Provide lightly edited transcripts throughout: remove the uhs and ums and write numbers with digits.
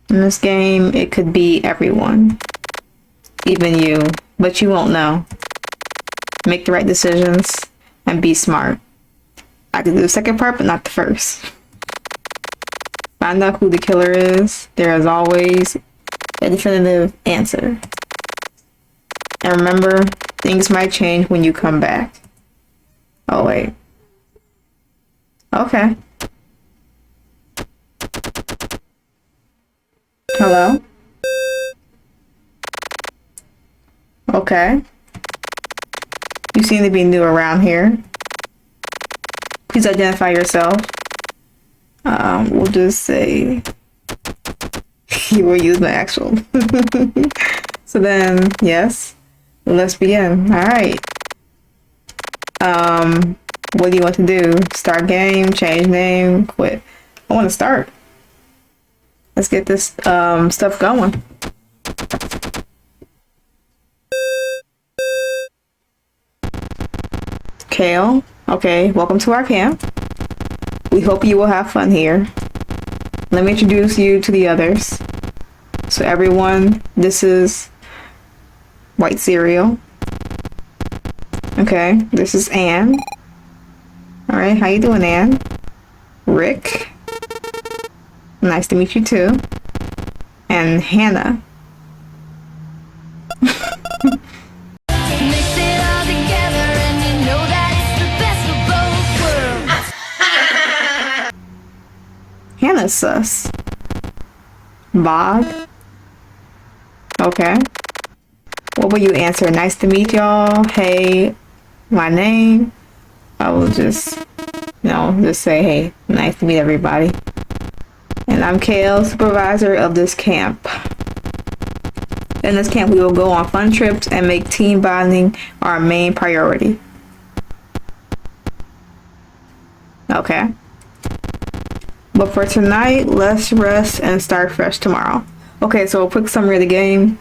In this game, it could be everyone, even you, but you won't know. Make the right decisions and be smart. I can do the second part, but not the first. Find out who the killer is. There is always a definitive answer. And remember, things might change when you come back. Oh, wait. Okay. Hello? Okay. You seem to be new around here. Please identify yourself. We'll just say you will use my actual. So then, yes, let's begin. All right. What do you want to do? Start game, change name, quit. I want to start. Let's get this stuff going. Kale. Okay, welcome to our camp. We hope you will have fun here. Let me introduce you to the others. So everyone, this is White Cereal. Okay, this is Anne. Alright, how you doing, Anne? Rick. Nice to meet you too. And Hannah. Hannah's sus. Bob. Okay. What will you answer? Nice to meet y'all. Hey, my name. I will just, just say, hey, nice to meet everybody. And I'm Kale, supervisor of this camp. In this camp, we will go on fun trips and make team bonding our main priority. Okay. But for tonight, let's rest and start fresh tomorrow. Okay, so a quick summary of the game.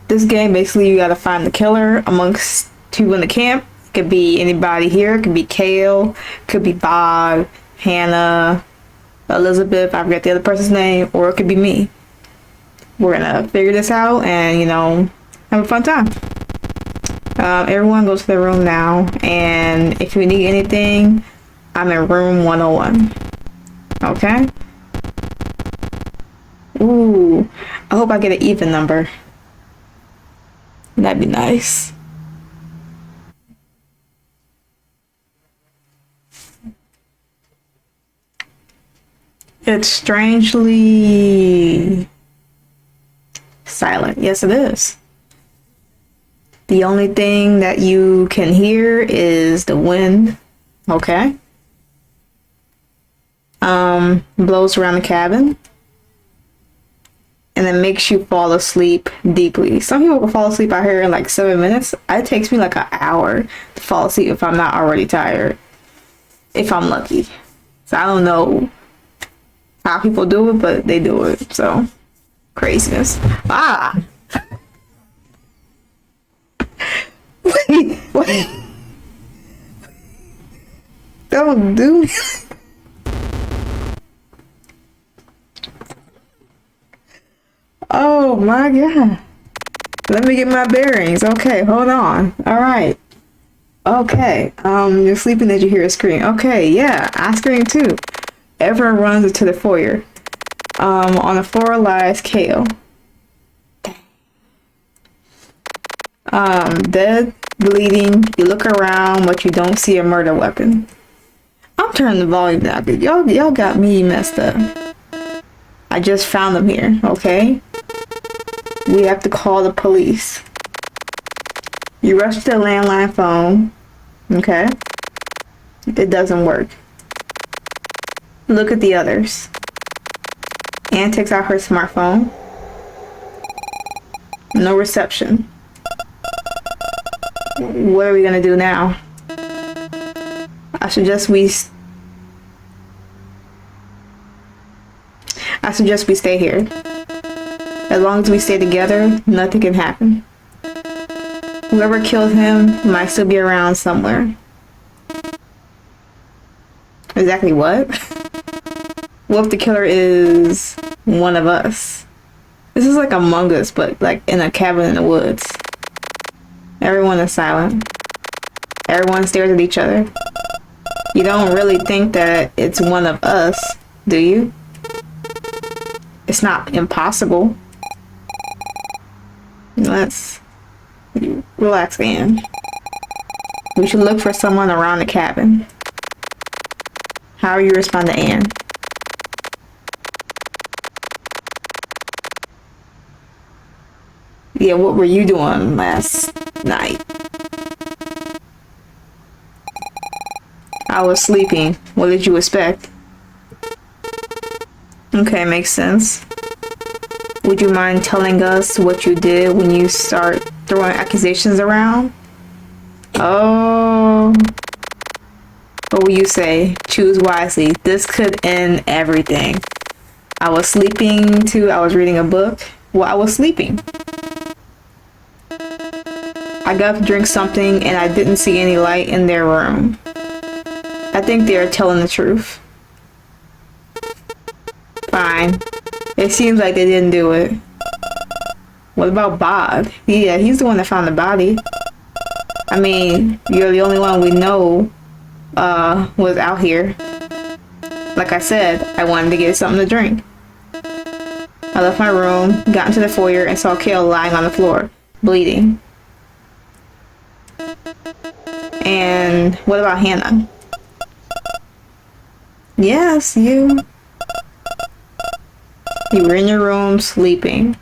This game, basically, you gotta find the killer amongst two in the camp. It could be anybody here. It could be Kale. It could be Bob, Hannah, Elizabeth. I forget the other person's name. Or it could be me. We're gonna figure this out and, have a fun time. Everyone go to their room now. And if you need anything, I'm in room 101. Okay. Ooh, I hope I get an even number. That'd be nice. It's strangely silent. Yes, it is. The only thing that you can hear is the wind. Okay. Blows around the cabin and then makes you fall asleep deeply. Some people can fall asleep out here in like 7 minutes. It takes me like an hour to fall asleep if I'm not already tired, if I'm lucky. So I don't know how people do it, but they do it. So craziness. Wait. Don't do it. Oh my god. Let me get my bearings. Okay, hold on. Alright. Okay. You're sleeping as you hear a scream. Okay, yeah, I scream too. Everyone runs into the foyer. On the floor lies Kale. Dead, bleeding. You look around, but you don't see a murder weapon. I'm turning the volume down because y'all got me messed up. I just found them here, okay? We have to call the police. You rush to the landline phone, okay? It doesn't work. Look at the others. Anne takes out her smartphone. No reception. What are we gonna do now? I suggest we stay here. As long as we stay together, nothing can happen. Whoever killed him might still be around somewhere. Exactly what? What if the killer is one of us? This is like Among Us, but like in a cabin in the woods. Everyone is silent. Everyone stares at each other. You don't really think that it's one of us, do you? It's not impossible. Let's relax, Anne. We should look for someone around the cabin. How are you respond to Anne? Yeah, what were you doing last night? I was sleeping. What did you expect? Okay, makes sense. Would you mind telling us what you did when you start throwing accusations around? Oh. What will you say? Choose wisely. This could end everything. I was sleeping too. I was reading a book. Well, I was sleeping. I got to drink something and I didn't see any light in their room. I think they are telling the truth. Fine. It seems like they didn't do it. What about Bob? Yeah, he's the one that found the body. I mean, you're the only one we know was out here. Like I said, I wanted to get something to drink. I left my room, got into the foyer, and saw Kale lying on the floor, bleeding. And what about Hannah? Yes, you. You were in your room sleeping.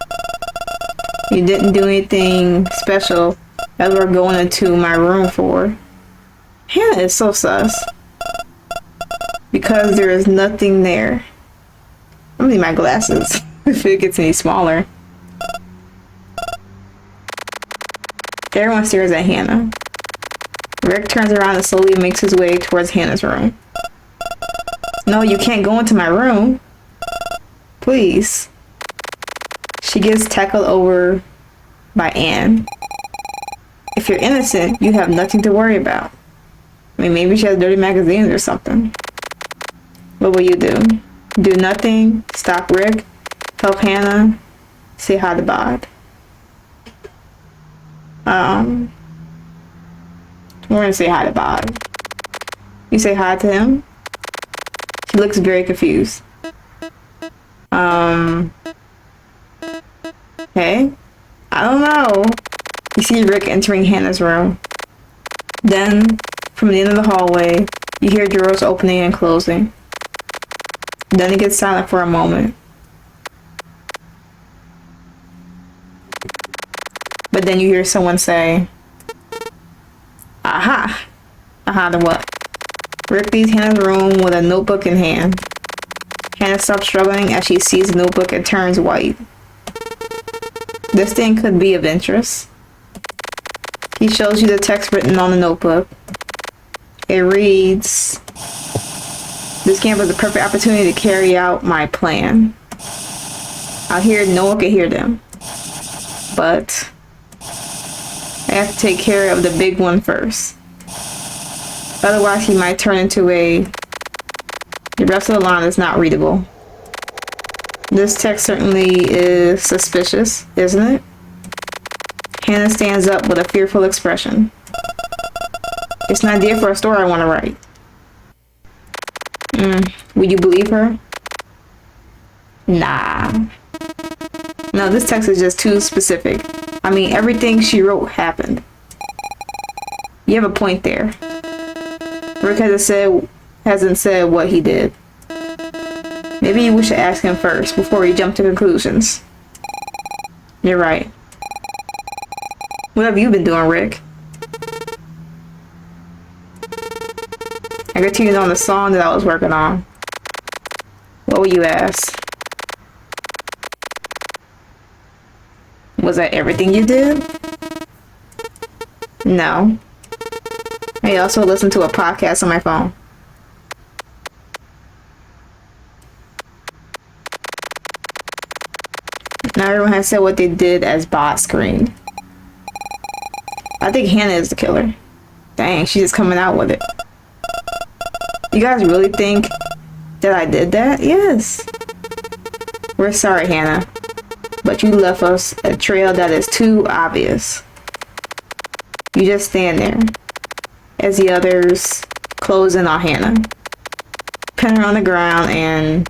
You didn't do anything special that we're going into my room for. Hannah is so sus. Because there is nothing there. I'm gonna need my glasses if it gets any smaller. Everyone stares at Hannah. Rick turns around and slowly makes his way towards Hannah's room. No, you can't go into my room. Please. She gets tackled over by Anne. If you're innocent, you have nothing to worry about. I mean, maybe she has dirty magazines or something. What will you do? Do nothing? Stop Rick? Help Hannah? Say hi to Bod? We're gonna say hi to Bod. You say hi to him? He looks very confused. Hey? I don't know. You see Rick entering Hannah's room. Then, from the end of the hallway, you hear drawers opening and closing. Then it gets silent for a moment. But then you hear someone say, aha! Aha to what? Rick leaves Hannah's room with a notebook in hand. Hannah stops struggling as she sees the notebook and turns white. This thing could be of interest. He shows you the text written on the notebook. It reads, this camp was the perfect opportunity to carry out my plan. Out here, no one can hear them. But I have to take care of the big one first. Otherwise, he might turn into a... The rest of the line is not readable. This text certainly is suspicious, isn't it? Hannah stands up with a fearful expression. It's an idea for a story I want to write. Would you believe her? Nah. No, this text is just too specific. I mean, everything she wrote happened. You have a point there. Rick hasn't said what he did. Maybe we should ask him first before we jump to conclusions. You're right. What have you been doing, Rick? I continued on the song that I was working on. What will you ask? Was that everything you did? No. I also listened to a podcast on my phone. Now everyone has said what they did as Bot screamed. I think Hannah is the killer. Dang, she's just coming out with it. You guys really think that I did that? Yes. We're sorry, Hannah. but you left us a trail that is too obvious. You just stand there as the others close in on Hannah, pin her on the ground, and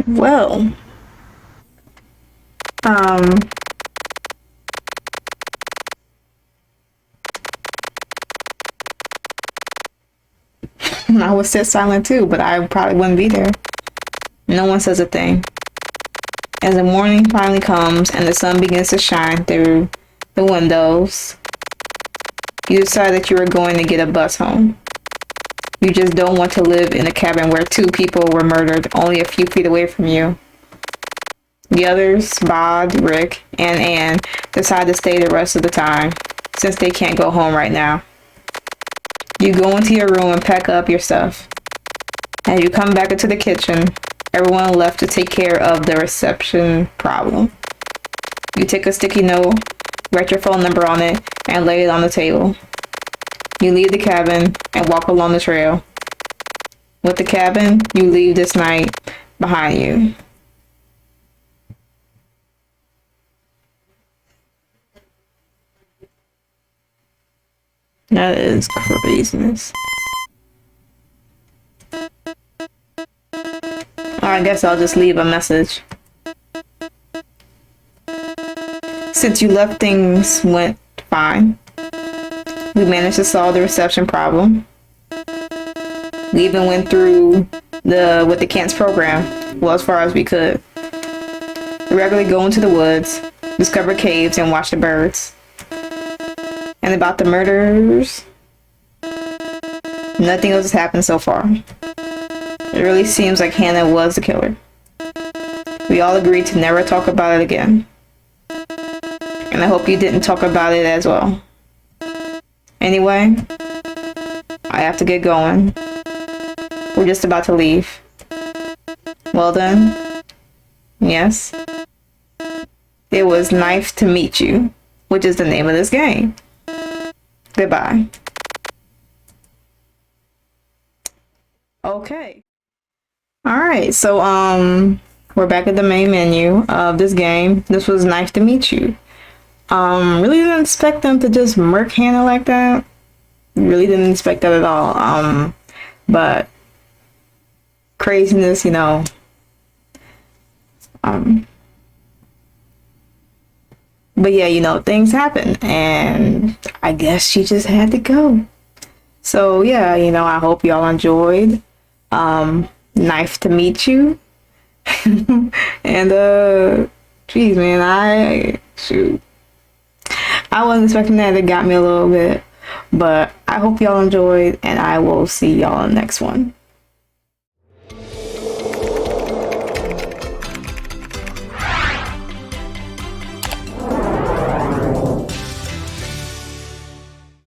well, I would sit silent too, but I probably wouldn't be there. No one says a thing. As the morning finally comes and the sun begins to shine through the windows, you decide that you are going to get a bus home. You just don't want to live in a cabin where 2 people were murdered only a few feet away from you. The others, Bob, Rick, and Ann, decide to stay the rest of the time, since they can't go home right now. You go into your room and pack up your stuff. As you come back into the kitchen, everyone left to take care of the reception problem. You take a sticky note, write your phone number on it, and lay it on the table. You leave the cabin and walk along the trail. With the cabin, you leave this night behind you. That is craziness. I guess I'll just leave a message. Since you left, things went fine. We managed to solve the reception problem. We even went through with the Kent's program, well, as far as we could. We regularly go into the woods, discover caves, and watch the birds. And about the murders, nothing else has happened so far. It really seems like Hannah was the killer. We all agreed to never talk about it again. And I hope you didn't talk about it as well. Anyway, I have to get going. We're just about to leave. Well then, yes. It was nice to meet you, which is the name of this game. Goodbye. Okay. Alright, so we're back at the main menu of this game. This was nice to meet you. Really didn't expect them to just murk Hannah like that. Really didn't expect that at all. But craziness, you know. But yeah, you know, things happen, and I guess she just had to go. So yeah, you know, I hope y'all enjoyed. Nice to meet you. And geez, man, I wasn't expecting that. It got me a little bit, but I hope y'all enjoyed, and I will see y'all in the next one.